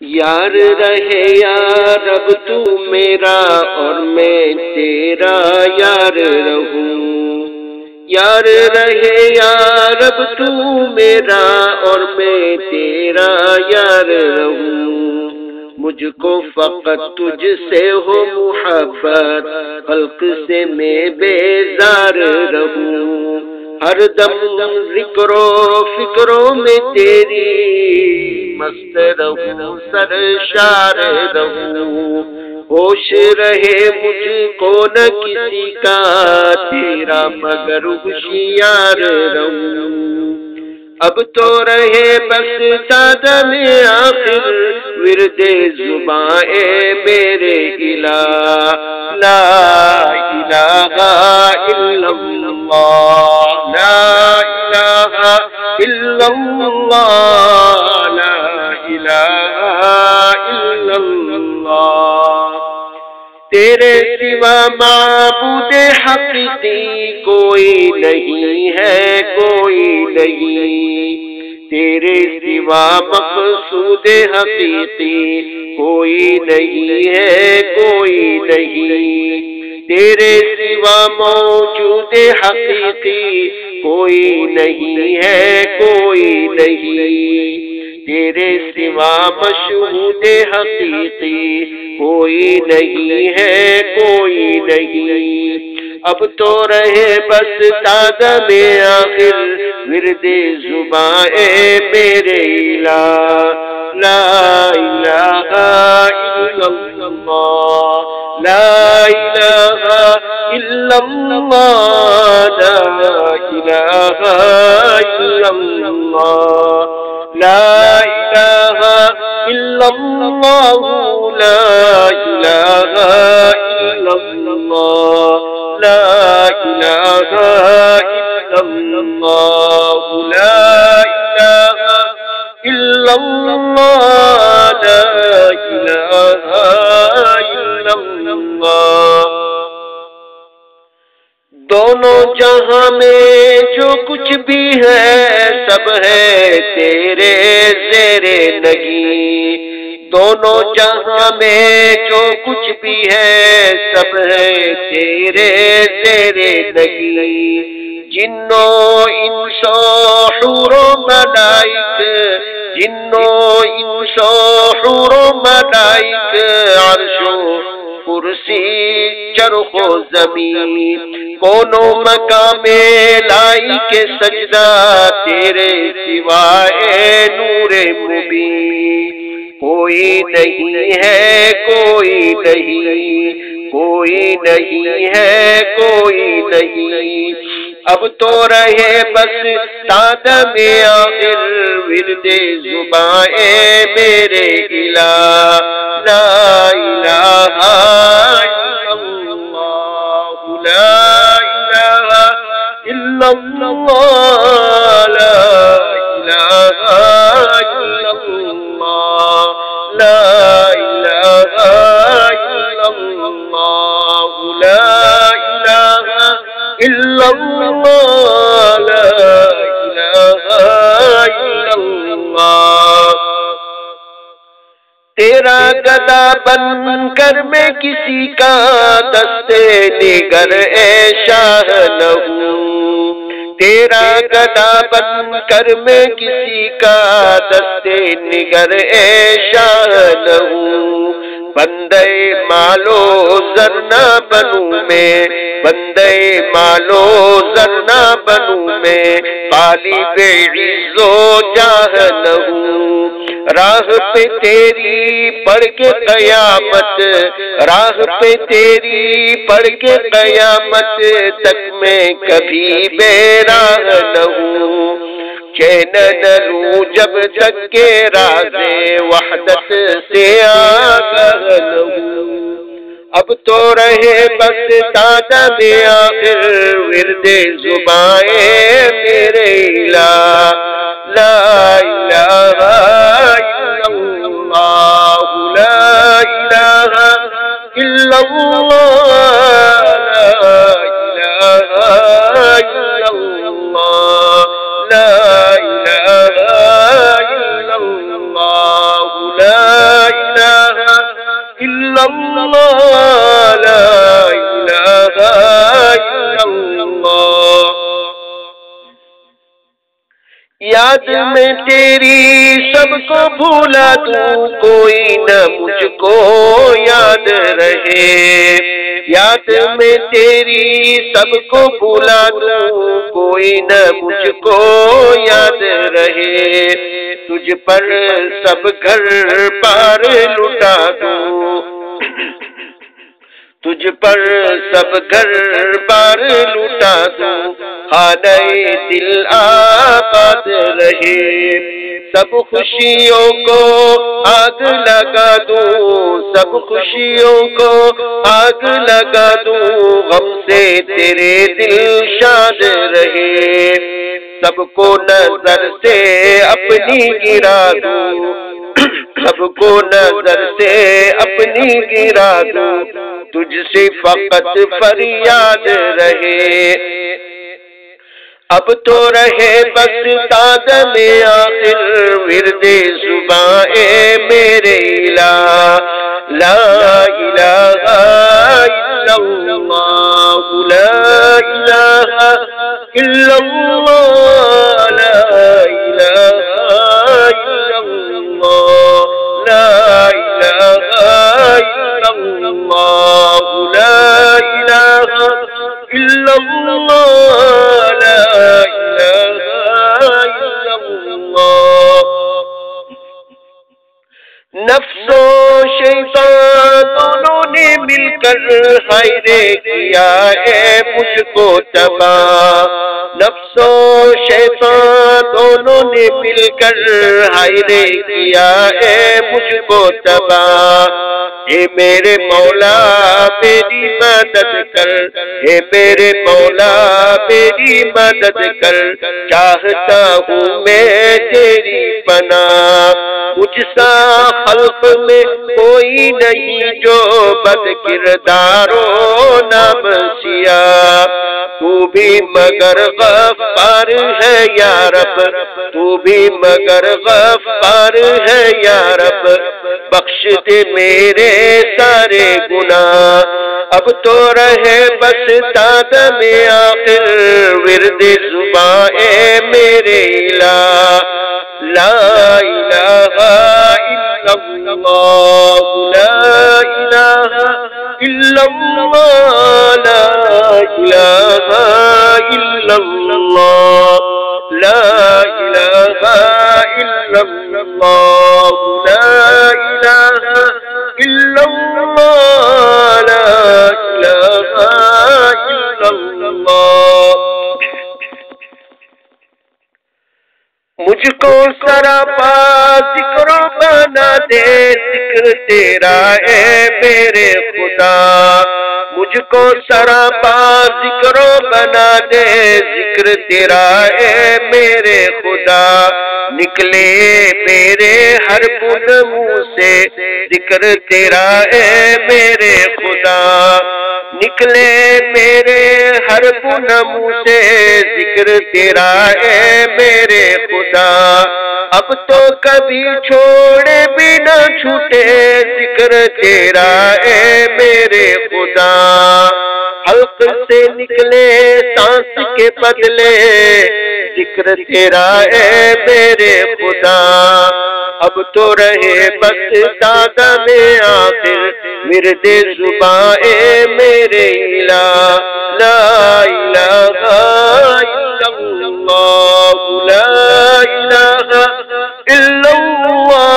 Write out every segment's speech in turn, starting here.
یار رہے یا رب تو میرا اور میں تیرا یار رہوں، یار رہے یا رب تو میرا اور میں تیرا یار رہوں، مجھ کو فقط تجھ سے ہو محبت، خلق سے میں بیزار رہوں، ہر دم ذکر و فکروں میں تیری مست رہوں، سرشار رہوں، ہوش رہے مجھ کو نہ کسی کا تیرا مگر ہوشیار رہوں، اب تو رہے بس سادم آخر ورد زباں اے میرے الہ، لا الہ الا اللہ، لا الہ الا اللہ، لا الہ الا اللہ، تیرے سوا معبود حقیقی کوئی نہیں ہے، کوئی نہیں، تیرے سوا مقصود حقیقی کوئی نہیں ہے، کوئی نہیں، تیرے سوا موجود حقیقی کوئی نہیں ہے، کوئی نہیں، تیرے سوا مشہود حقیقی کوئی نہیں ہے، کوئی نہیں، اب تو رہے بس سادم آخر ورد زباں اے میرے الہ، لا الہ الا اللہ، لا الہ الا اللہ، لا الہ الا اللہ، لا الہ الا اللہ، لا الہ الا اللہ، لا الہ الا اللہ، لا الہ الا اللہ، لا الہ الا اللہ، دونوں جہاں میں جو کچھ بھی ہے سب ہے تیرے زیر نگی، دونوں جہاں میں جو کچھ بھی ہے سب ہے تیرے زیر نگی، جنوں انس و حور و ملائک، جنوں انس و حور و ملائک، عرش و کرسی چرخ و زمین، کونوں مقام لائی کے سجدہ تیرے سوائے نور مبین، کوئی نہیں ہے، کوئی نہیں، کوئی نہیں ہے، کوئی نہیں، اب تو رہے بس سادم آخر ورد زباں اے میرے الہ، لا الہ الا اللہ، لا الہ الا اللہ، لا الہ الا اللہ، لا الہ الا اللہ، لا الہ الا اللہ، لا الہ الا اللہ، تیرا گدا بن کر میں کسی کا دستے نگر اے شاہ نہ ہوں، تیرا گدا بن کر میں کسی کا دستے نگر اے شاہ نہ ہوں، بندے مالو زر نہ بنوں میں، بندے مالو زر نہ بنوں میں، طالب عز و جاہ نہ ہوں، راہ پہ تیری پڑھ کے قیامت، راہ پہ تیری پڑھ کے قیامت تک میں کبھی بے راہ نہ ہوں، چین نہ لوں جب تک کہ راز وحدت سے آگاہ نہ ہوں، اب تو رہے بس سادم آخر ورد زباں اے میرے الہ، لا الہ الا اللہ، لا الہ الا اللہ، لا الہ الا اللہ، لا الہ الا اللہ، لا اللہ لا الہ الا اللہ۔ یاد میں تیری سب کو بھولا دوں، کوئی نہ مجھ کو یاد رہے۔ یاد میں تیری سب کو بھولا دوں، کوئی نہ مجھ کو یاد رہے۔ تجھ پر سب گھر پار لٹا دوں، تجھ پر سب گھر بار لٹا دوں، خانہ دل آباد رہے۔ سب خوشیوں کو آگ لگا دوں، سب خوشیوں کو آگ لگا دوں، غم سے تیرے دل شاد رہے۔ سب کو نظر سے اپنی گرا دوں، سب کو نظر سے اپنی گرا دوں، تجھ سے فقط فریاد رہے۔ اب تو رہے بس تادم آخر ورد زباں اے میرے الہ، لا الہ الا اللہ، لا الہ الا اللہ، لا الہ الا اللہ، لا الہ الا اللہ، لا الہ الا اللہ، لا الہ الا اللہ۔ نفس و شیطان دونوں نے مل کر ہائے رے کیا ہے مجھ کو تباہ، نفس و شیطان دونوں نے مل کر ہائے رے کیا ہے مجھ کو تباہ۔ اے میرے مولا میری مدد کر، اے میرے مولا میری مدد کر، چاہتا ہوں میں تیری پناہ۔ مجھ سا خلق میں کوئی نہیں جو بد کردار و نام سیاہ، تو بھی مگر غفار ہے یا رب، تو بھی مگر غفار ہے یا رب، بخش دے میرے سارے گناہ۔ اب تو رہے بس تادم آخر ورد زباں اے میرے الہ، لا الہ الا اللہ، لا الہ الا اللہ، لا الہ الا اللہ، لا الہ الا اللہ، لا الہ الا اللہ، لا الہ الا اللہ۔ مجھ کو سراپا ذکر بنا دے ذکر تیرا اے میرے خدا، مجھ کو سراپا ذکر بنا دے ذکر تیرا اے میرے خدا۔ نکلے میرے ہر بن منہ سے ذکر تیرا اے میرے خدا، نکلے میرے ہر بن منہ سے ذکر تیرا اے میرے خدا۔ اب تو کبھی چھوڑے بھی نہ چھوٹے ذکر تیرا اے میرے خدا۔ حلق سے نکلے سانس کے بدلے ذکر تیرا اے میرے خدا۔ اب تو رہے بس تادم آخر ورد زباں اے میرے الہ، لا الہ الا اللہ، لا الہ الا اللہ،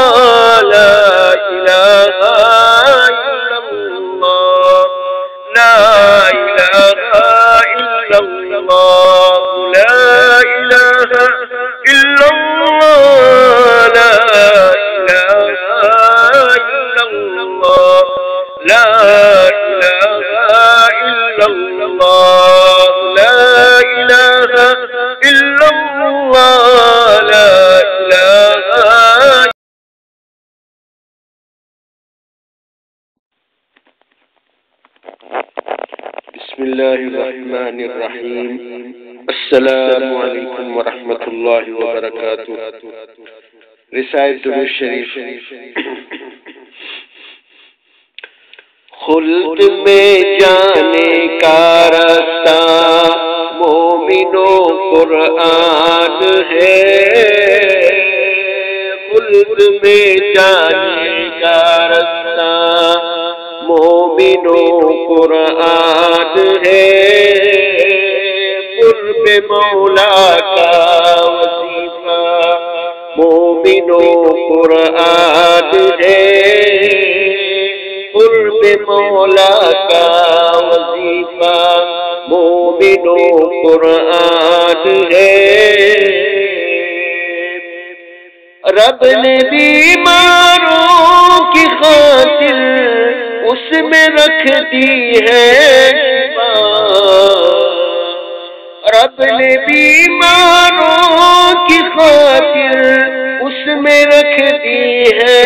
لا الہ الا اللہ، لا الہ الا اللہ، لا الہ الا اللہ، لا الہ الا اللہ، لا الہ الا اللہ، لا الہ الا اللہ، لا الہ۔ بسم اللہ الرحمن الرحیم، السلام علیکم ورحمۃ اللہ وبرکاتہ۔ رسالہ درود شریف۔ خلد میں جانے کا راستہ مومنوں قرآن ہے، خلد میں جانے کا راستہ مومنوں قرآن ہے، قرب مولا کا وظیفہ مومنوں قرآن ہے، قرب مولا کا وظیفہ مومنوں قرآن ہے۔ رب نے بیماروں کی خاطر اس میں رکھ دی ہے، رب نے بیماروں کی خاطر اس میں رکھ دی ہے،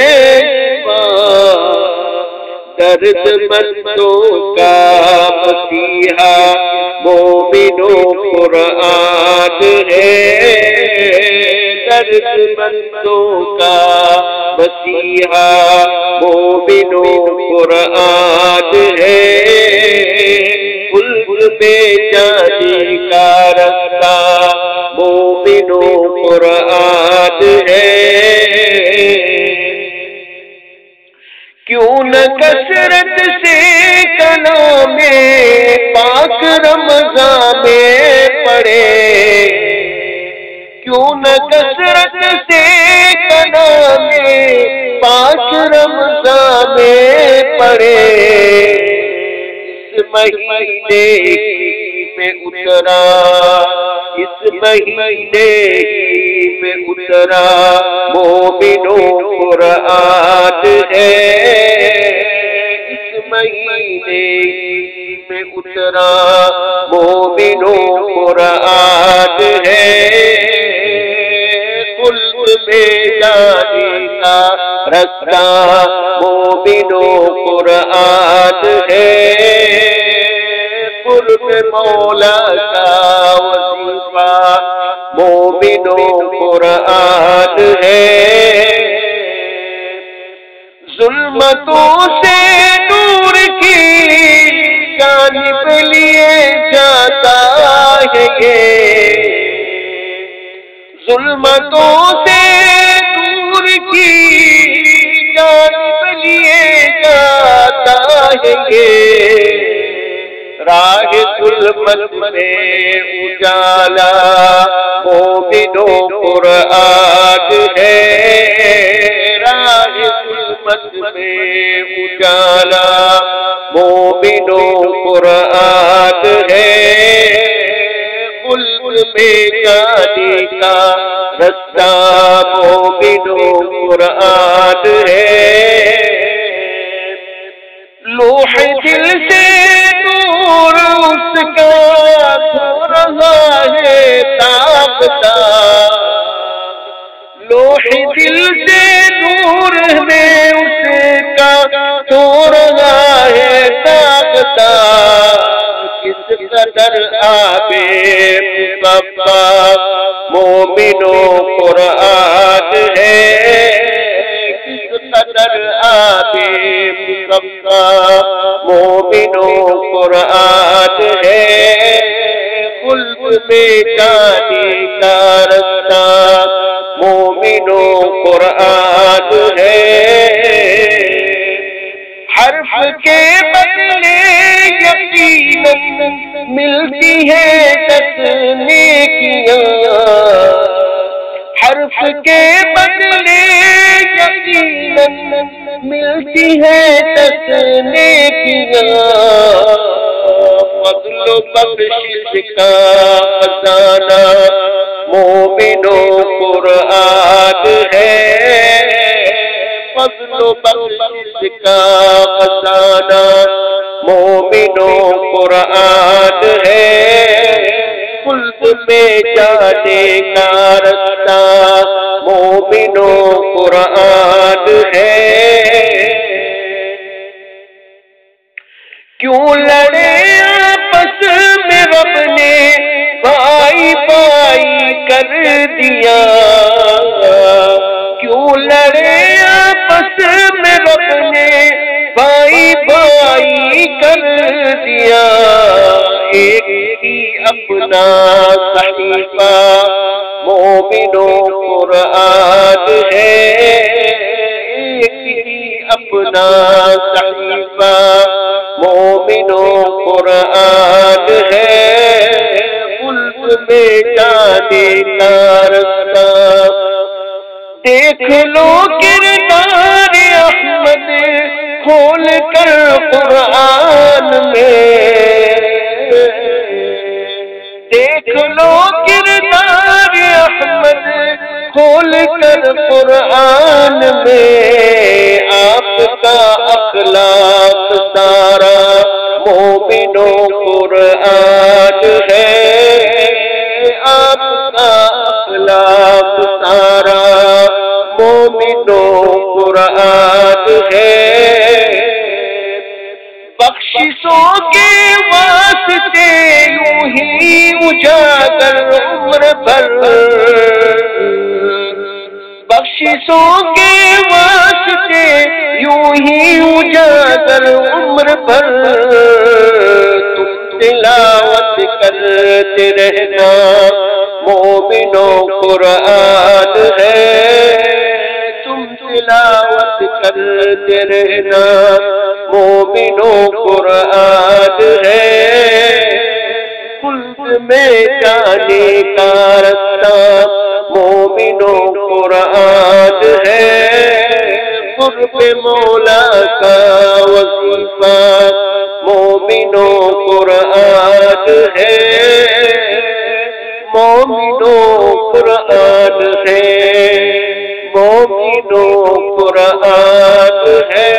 درد مندوں کا مسیحا مومنوں قرآن ہے، درد مندوں کا مسیحا مومنوں قرآن ہے، خلد میں جانے کا راستہ مومنوں قرآن ہے۔ کیوں نہ کثرت سے کلام پاک رمضان میں پڑھے، کیوں نہ کثرت سے کلام پاک رمضان میں پڑھے، اس مہینے میں اترا، اس مہینے میں اترا مومنوں قرآن ہے، اس مہینے میں اترا مومنوں قرآن ہے، خلد میں جانے کا راستہ مومنوں قرآن ہے، قرب مولا کا وظیفہ مومنوں قرآن ہے۔ ظلمتوں سے نور کی جانب لیے جاتا ہے یہ، ظلمتوں سے نور کی جانب لیے جاتا ہے یہ، راہ ظلمت میں اجالا مومنوں قرآن ہے، راہ ظلمت میں اجالا مومنوں قرآن ہے، خلد میں جانے کا راستہ مومنوں قرآن ہے، لوح دل سے نور اس کا دھو رہا ہے تابدار، لوح دل سے نور میں اس کا دھو رہا ہے تابدار، کس قدر آبے مصطفیٰ مومنوں قرآن ہے، قدر آبے مصطفیٰ مومنوں قرآن ہے، خلد میں جانے کا راستہ مومنوں قرآن ہے، حرف کے بدلے یقیناً ملتی ہے 10 نیکیاں، حرف کے بدلے یقیناً ملتی ہے 10 نیکیاں، فضل و بخشش کا خزانہ مومنوں قرآن ہے، فضل و بخشش کا خزانہ مومنوں قرآن ہے، خلد میں جانے کا راستہ مومنوں قرآن ہے، کیوں لڑے آپس میں رب نے بھائی بھائی کر دیا، کیوں لڑے آپس میں رب نے بھائی بھائی کر دیا، ایک ہی اپنا صحیفہ مومنوں قرآن ہے، ایک ہی اپنا صحیفہ مومنوں قرآن ہے، خلد میں جانے کا رستہ دیکھ لو کردار احمد کھول کر قرآن میں، دیکھ لو کردار احمد کھول کر قرآن میں، آپ کا اخلاق سارا مومنوں قرآن ہے، آپ کا اخلاق سارا مومنوں قرآن ہے، بخششوں کے واسطے یوں ہی اجاگر عمر بھر، بخششوں کے واسطے یوں ہی اجاگر عمر بھر، تم تلاوت کرتے رہنا مومنوں قرآن ہے، تم تلاوت کرتے رہنا مومنوں قرآن ہے، خلد میں جانے کا رستہ مومنوں قرآن ہے، قرب مولا کا وظیفہ مومنوں قرآن ہے، مومنوں قرآن ہے، مومنوں قرآن ہے۔